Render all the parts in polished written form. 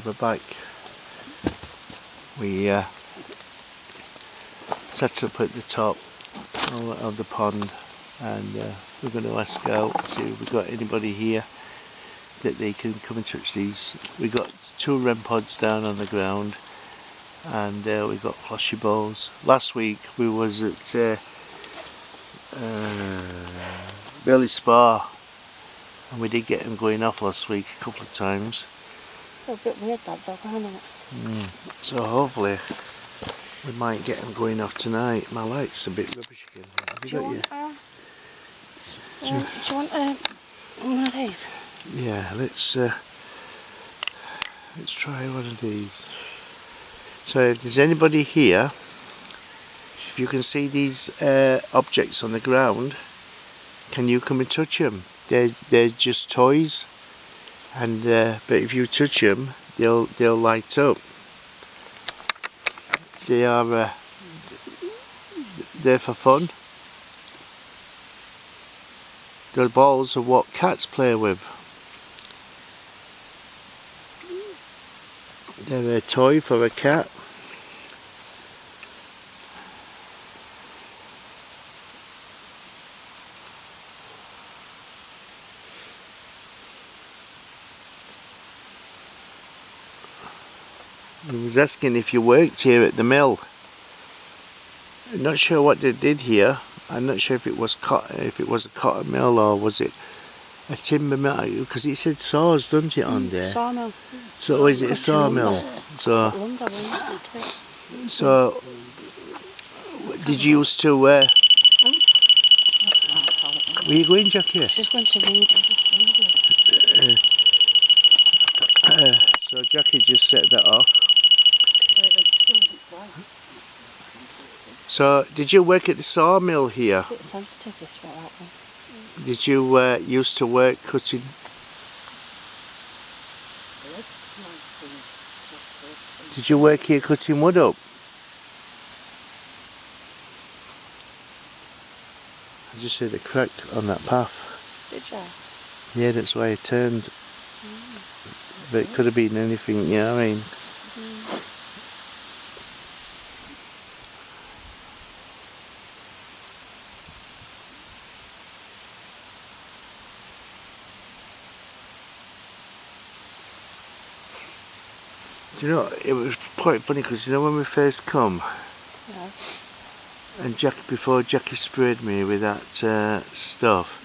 we're back. We set up at the top of the pond, and we're going to ask out, see if we've got anybody here that they can come and touch these. We've got 2 REM pods down on the ground, and we've got floshy balls. Last week we was at Burley Spa, and we did get them going off last week a couple of times. A bit weird that dog, isn't it? So hopefully we might get them going off tonight. My light's a bit rubbish again. Do you want one of these? Yeah, let's try one of these. So if there's anybody here, if you can see these objects on the ground, can you come and touch them? They're just toys, and but if you touch them, they'll light up. They are they're for fun. The balls are what cats play with. They're a toy for a cat. I was asking if you worked here at the mill. I'm not sure what they did here. I'm not sure if it was a cotton mill or was it a timber mill, because it said saws, doesn't it, on there? Sawmill. So is it a sawmill? So did you used to where you going, Jackie? She's going to read. So Jackie just set that off. So did you work at the sawmill here? A bit sensitive, this one, that one. Did you used to work cutting? Did you work here cutting wood up? I just heard a crack on that path. Did you? Yeah, that's why I turned. But it could have been anything, you know what I mean? Do you know, it was quite funny because you know when we first come, Yeah. and before Jackie sprayed me with that stuff,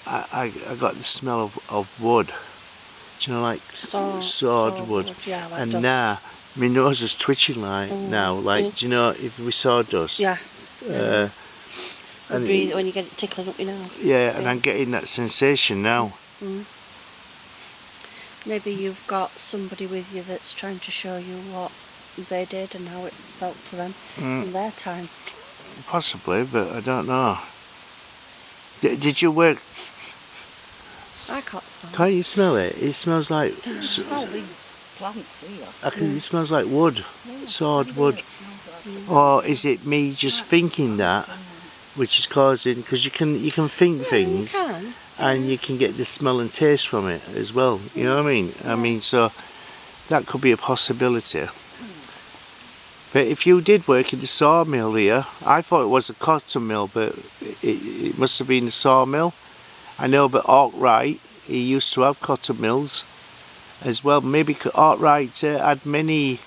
I got the smell of wood. Do you know, like sawed wood. Yeah, like and dust. now my nose is twitching now, like do you know if we sawdust? Yeah. And breathe when you get it tickling up your nose. Yeah, and I'm getting that sensation now. Maybe you've got somebody with you that's trying to show you what they did and how it felt to them in their time. Possibly, but I don't know. Did you work? I can't smell Can't you smell it? It smells like. Smell these plants here. It smells like wood, sawed wood. Or is it me just thinking that, which is causing? Because you can think things. You can. And you can get the smell and taste from it as well. You know what I mean? I mean, so that could be a possibility. But if you did work in the sawmill here, I thought it was a cotton mill, but it must have been a sawmill. I know, but Arkwright, he used to have cotton mills as well. Maybe Arkwright had many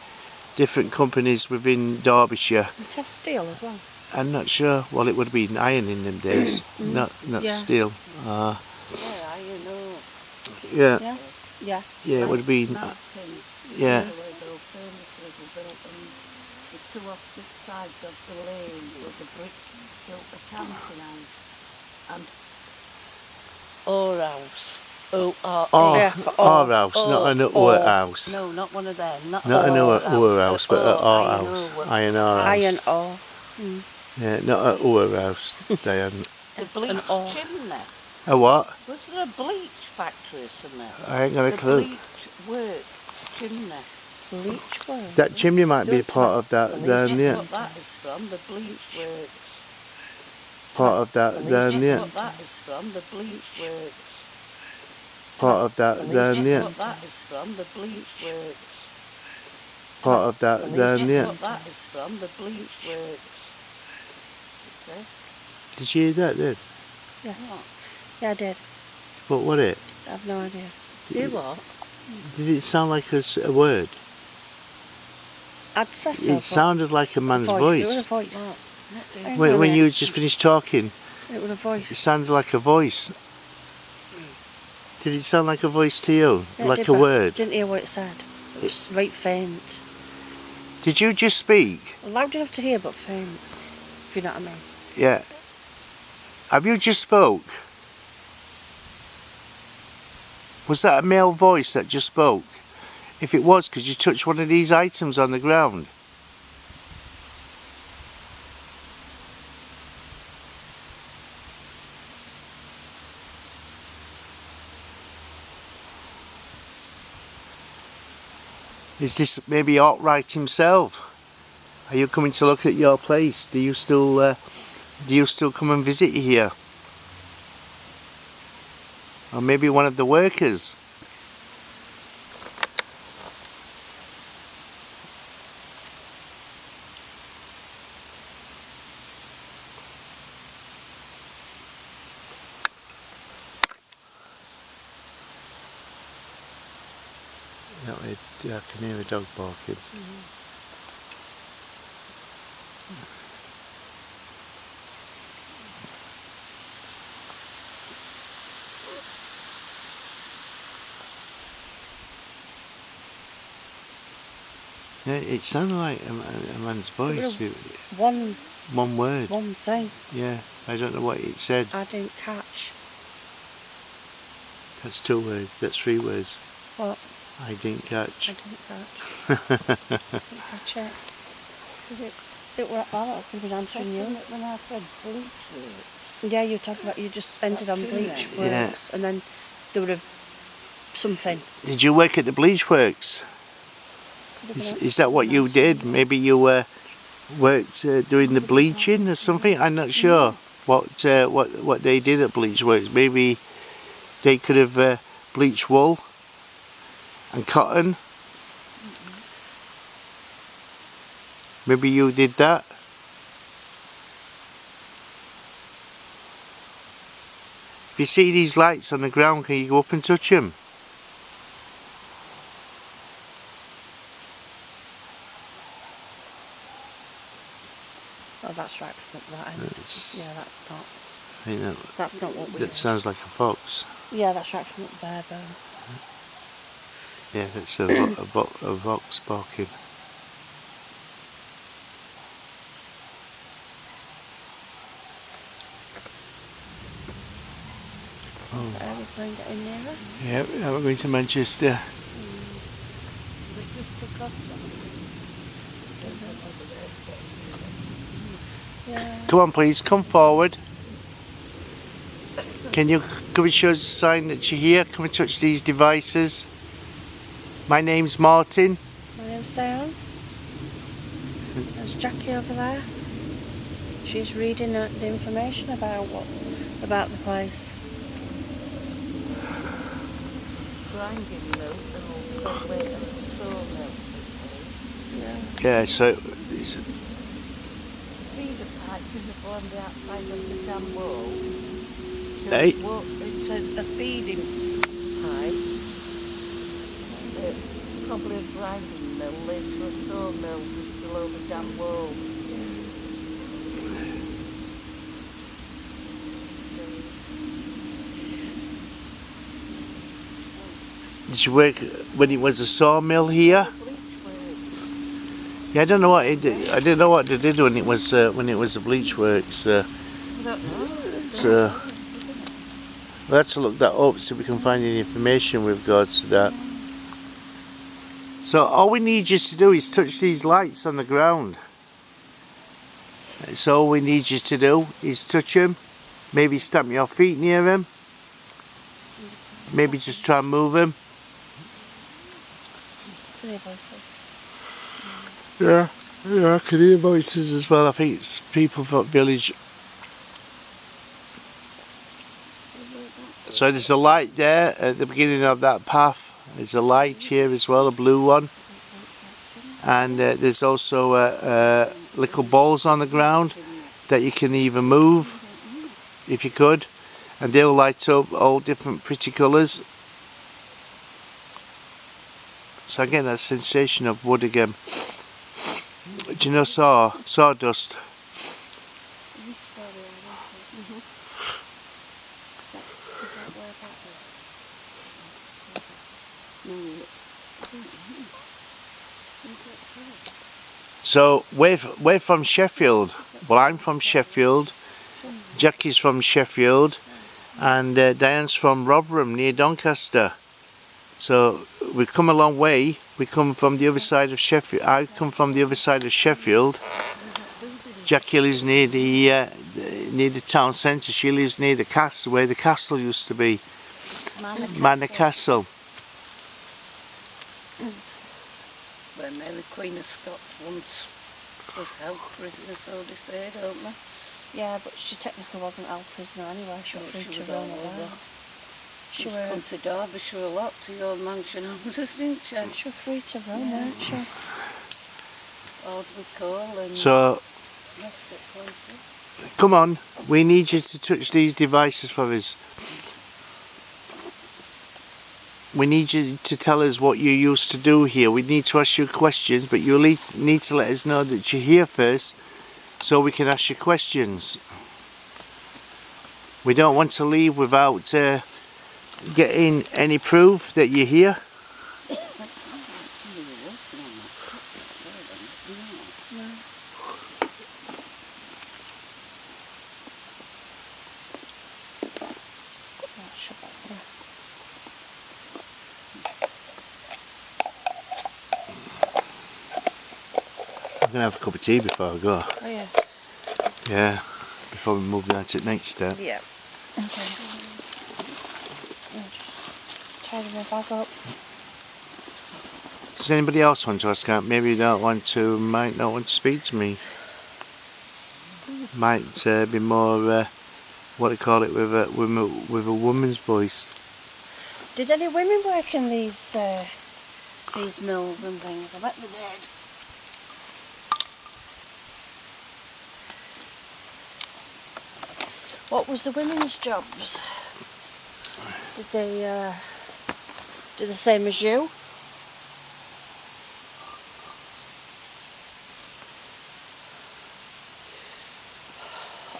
different companies within Derbyshire. You'd have steel as well. I'm not sure. Well, it would have been iron in them days, not steel. Yeah. Yeah, it would have been. Yeah. The two opposite sides of the lane with the bricks built a counting house. And Our house. Our house, not an our house. no, not one of them. Not An our house, but our house. Iron our house. Iron ore. Yeah, not an our house, Diane. the bleach chimney. A what? Was there a bleach factory somewhere? I ain't got a clue. Bleach works chimney. Bleach work. That chimney might be part of that then, yeah. What that is from, the bleach works. Part of that then, yeah. What that is from, the bleach works. Part of that then, yeah. What that is from, the bleach works. Part of that then, yeah. What that is from, the bleach works. Okay. Did you hear that then? Yes. What? Yeah, I did. What was it? I have no idea. Do what? Did it sound like a word? I'd say so. It sounded like a man's It was voice. a voice. Hang on a When minute. you just finished talking, It was a it voice. sounded like a voice. Did it sound like a voice to you? Yeah, it Like did, a but I word? didn't hear what it said. It was right faint. Did you just speak? Loud enough to hear, but faint. If you know what I mean. Yeah. Have you just spoke? Was that a male voice that just spoke? If it was, could you touch one of these items on the ground? Is this maybe Arkwright himself? Are you coming to look at your place? Do you still come and visit here? Or maybe one of the workers? Yeah, I can hear a dog barking. Yeah, it sounded like a man's voice. One word. One thing Yeah, I don't know what it said. I didn't catch. That's 2 words. That's 3 words. What? I didn't catch. I didn't catch. Didn't catch it. It were, I could have been answering you. When I said bleach works. Yeah, you were talking about, you just ended on bleach works, Yeah. and then there would have something. Did you work at the bleach works? Could have been Is that what you did? Maybe you worked doing the bleaching or something? I'm not sure what they did at bleach works. Maybe they could have bleached wool and cotton. Maybe you did that. If you see these lights on the ground, can you go up and touch them? Oh, that's right from up that end. Yeah, I think that's not what we that sounds like a fox. Yeah, that's right from up there though. Yeah, that's a fox barking. Is that aeroplane getting nearer? Yeah, we're going to Manchester. We just took off Yeah. Come on, please, come forward. Can you show us a sign that you're here? Come and touch these devices. My name's Martin. My name's Diane. There's Jackie over there. She's reading the information about the place. grinding milk and all probably a sawmill. Yeah, so Feeder pipe is on the outside of the dam wall. So Hey. it says a feeding pipe, probably a grinding mill, leads to a sawmill just below the dam wall. did you work when it was a sawmill here? Yeah, I don't know what it did. I didn't know what they did when it was a bleach works. I don't know. So we'll have to look that up, see if we can find any information with regards to that. So all we need you to do is touch these lights on the ground. That's all we need you to do is touch them. Maybe stamp your feet near them. Maybe just try and move them. Yeah, I can hear voices as well. I think it's people from village. So there's a light there at the beginning of that path. There's a light here as well, a blue one. And there's also little balls on the ground that you can either move if you could, and they'll light up all different pretty colours. So again, that sensation of wood again. Do you know sawdust? So we're from Sheffield. Well, I'm from Sheffield. Jackie's from Sheffield, and Diane's from Rotherham near Doncaster. So we've come a long way. We come from the other side of Sheffield. I come from the other side of Sheffield. Jackie lives near the town centre. She lives near the castle, where the castle used to be. Manor Castle. Where Mary Queen of Scots once was held prisoner, so they say, don't they? Yeah, but she technically wasn't held prisoner anyway. She was free to roam about. She was come to Derbyshire a lot, to your mansion houses, didn't she? She was free to roam, weren't she? Audley Cole and So, rest of places. come on, we need you to touch these devices for us. We need you to tell us what you used to do here. We need to ask you questions, but you need to let us know that you're here first, so we can ask you questions. We don't want to leave without getting any proof that you're here. I'm going to have a cup of tea before I go. Oh yeah. Yeah, before we move on to the next step. Yeah. Okay. I'll just tidy my bag up. Does anybody else want to ask out? Maybe you might not want to speak to me. Might be more, what do you call it, with a woman's voice. Did any women work in these mills and things? I bet they did. What was the women's jobs? Did they do the same as you?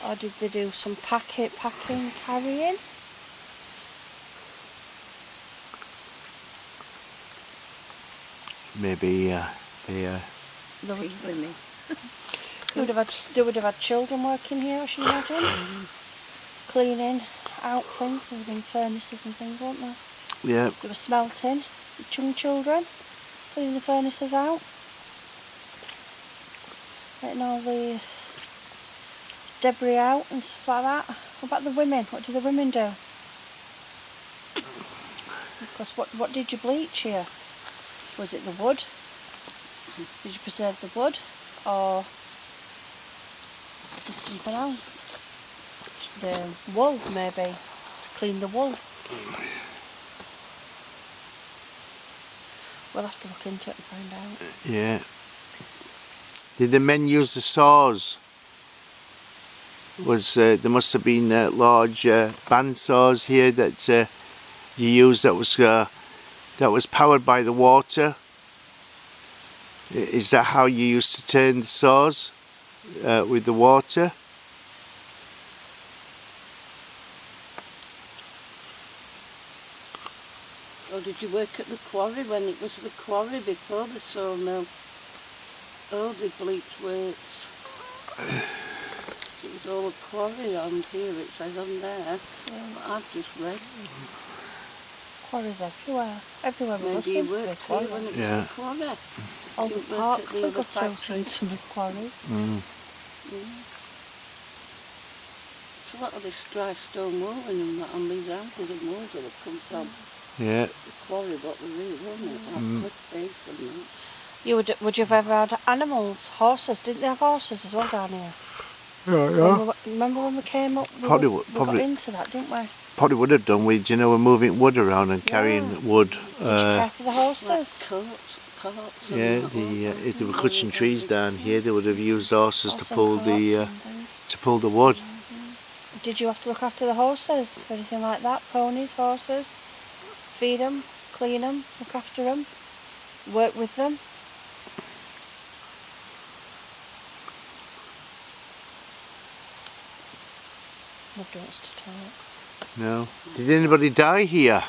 Or did they do some packing, carrying? Maybe women. They would have had children working here, I should imagine. Cleaning out things, there'd been furnaces and things, weren't there? Yeah. They were smelting, young children, cleaning the furnaces out. Getting all the debris out and stuff like that. What about the women? What do the women do? Because what did you bleach here? Was it the wood? Did you preserve the wood? Or was something else? The wool, maybe, to clean the wool. We'll have to look into it and find out. Yeah. Did the men use the saws? There must have been large band saws here that you used that was powered by the water. Is that how you used to turn the saws, with the water? Or did you work at the quarry when it was the quarry before the sawmill? Oh, the bleach works. It was all a quarry on here, it says on there. Yeah. I've just read. Quarries everywhere. Everywhere we Maybe you seems to be a worked here quarry. when it was Yeah. a quarry. All You the worked parks at the we other got to factory. some big quarries. Mm. It's a lot of this dry stone walling and that on these houses and walls that have come from Yeah. the quarry, what they really, wasn't it? Like cliff base and that. Would you have ever had animals? Horses? Didn't they have horses as well down here? Yeah. Remember when we came up? We Probably. got into that, didn't we? probably would have done with, you know, we're moving wood around and carrying wood. Did you care for the horses? Carts Yeah, and that, if they were cutting trees down here, they would have used horses to pull the wood. Did you have to look after the horses? Anything like that? Ponies, horses? Feed them, clean them, look after them, work with them? Nobody wants to talk. No. Did anybody die here?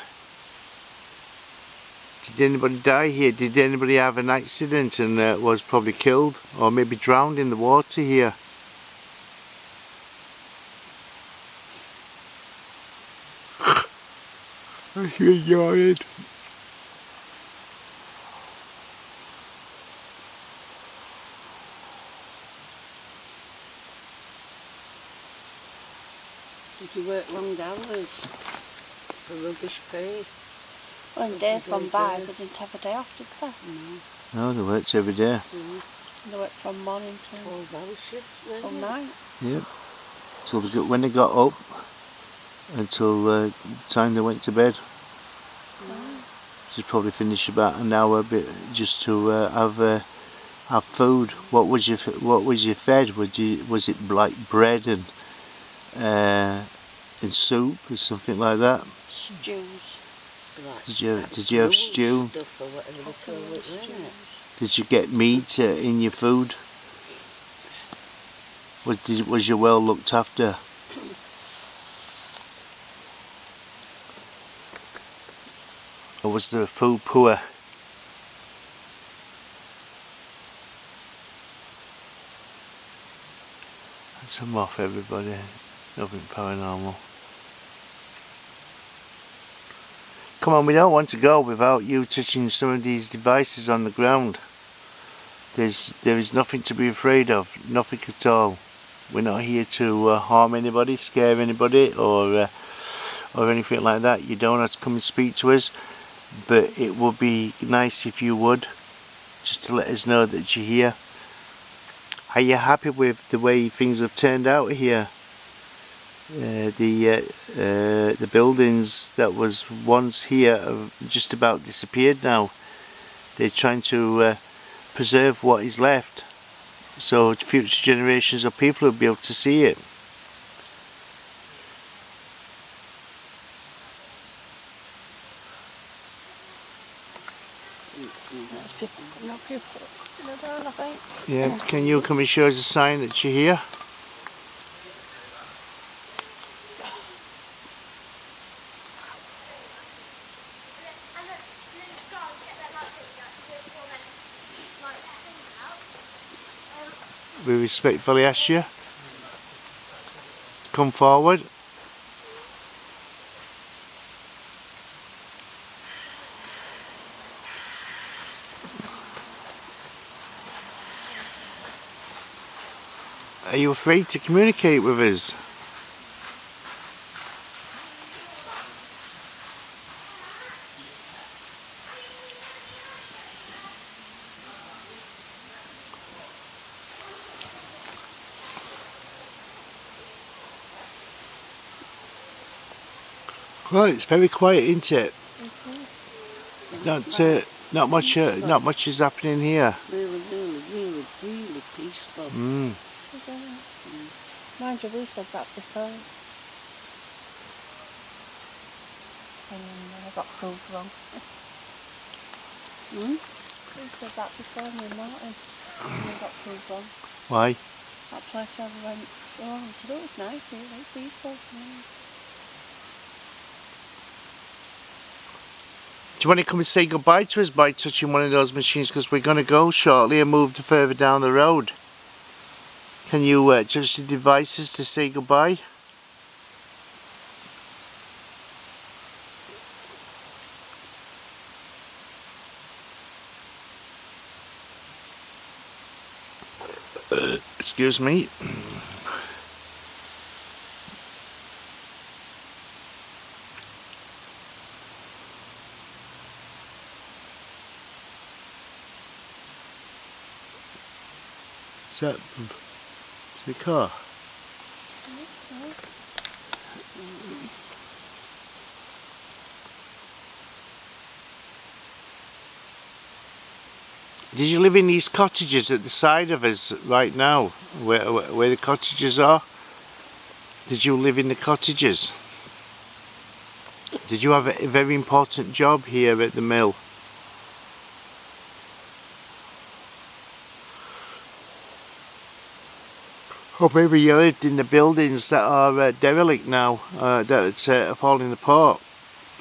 Did anybody die here? Did anybody have an accident and was probably killed or maybe drowned in the water here? I hear yawning. Did you work long hours for rubbish pay? Well, in days gone by, they didn't have a day off, did they? No, they worked every day. They worked from morning till 12-hour shifts, till night. Yep. Till when they got up until the time they went to bed. Just probably finish about an hour bit just to have food. What was you fed? Was it like bread and soup or something like that? Stews. Like Did you have stew? Stuff or whatever they call it, isn't it? Did you get meat in your food? Was you well looked after? Or was the food poor? That's a moth, everybody. Nothing paranormal. Come on, we don't want to go without you touching some of these devices on the ground. There is nothing to be afraid of, nothing at all. We're not here to harm anybody, scare anybody, or anything like that. You don't have to come and speak to us, but it would be nice if you would, just to let us know that you're here. Are you happy with the way things have turned out here? The buildings that was once here have just about disappeared now. They're trying to preserve what is left, so future generations of people will be able to see it. There's people coming up here, down, I think. Yeah, can you come and show us a sign that you're here? We respectfully ask you to come forward. Are you afraid to communicate with us? Well, it's very quiet, isn't it? It's not much is happening here. Really peaceful. Mind you, we said that before. And I got proved wrong. We said that before, me and Martin. And we got proved wrong. Why? That place where we went, oh, we said, oh, it's nice here, it's peaceful. Do you want to come and say goodbye to us by touching one of those machines, because we're going to go shortly and move further down the road. Can you touch the devices to say goodbye? Excuse me. Is that the car? Did you live in these cottages at the side of us right now, where the cottages are? Did you live in the cottages? Did you have a very important job here at the mill? Or maybe you lived in the buildings that are derelict now, that are falling apart.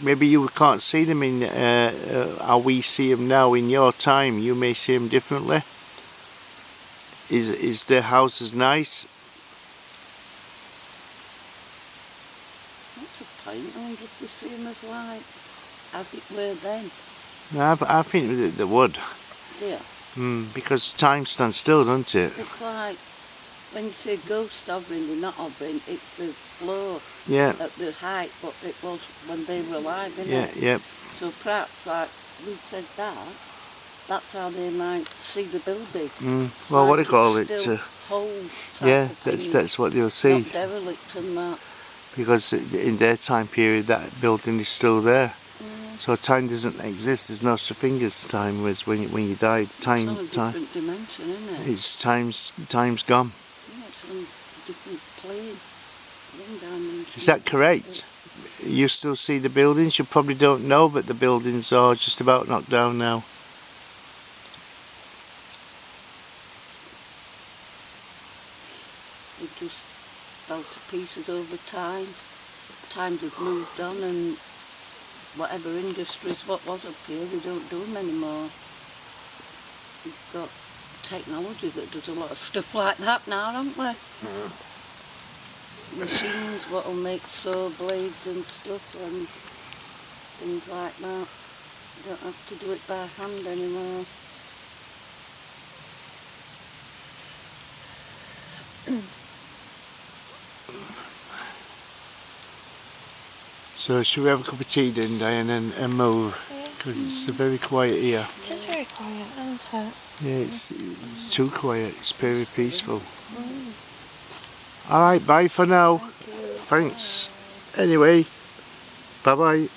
Maybe you can't see them in how we see them now in your time. You may see them differently. Is the house as nice? What's the point? I wonder if the same as like as it were then. No, I think they would. Yeah. Because time stands still, doesn't it? It's like when you say ghost hovering, they're not hovering, it's the floor Yeah. at the height what it was when they were alive, isn't Yeah, it? yeah. So perhaps like we said that's how they might see the building. Well, Like what do you call it's it? still whole type Yeah, of thing, that's what they'll see. not derelict and that. Because in their time period, that building is still there. So time doesn't exist. There's no such thing as time. Whereas when you died, It's on a time. different dimension, isn't it? It's time's gone. Yeah, it's on a different plane. One dimension. Is that correct? You still see the buildings? You probably don't know, but the buildings are just about knocked down now. It just fell to pieces over time. Times have moved on and whatever industries what was up here, they don't do them anymore. We've got technology that does a lot of stuff like that now, haven't we? Machines what will make saw blades and stuff and things like that. You don't have to do it by hand anymore. So should we have a cup of tea then, Diane, and move? Because it's very quiet here. It is very quiet, isn't it? Yeah, it's too quiet. It's very peaceful. All right, bye for now. Thank you. Thanks. Anyway, bye bye.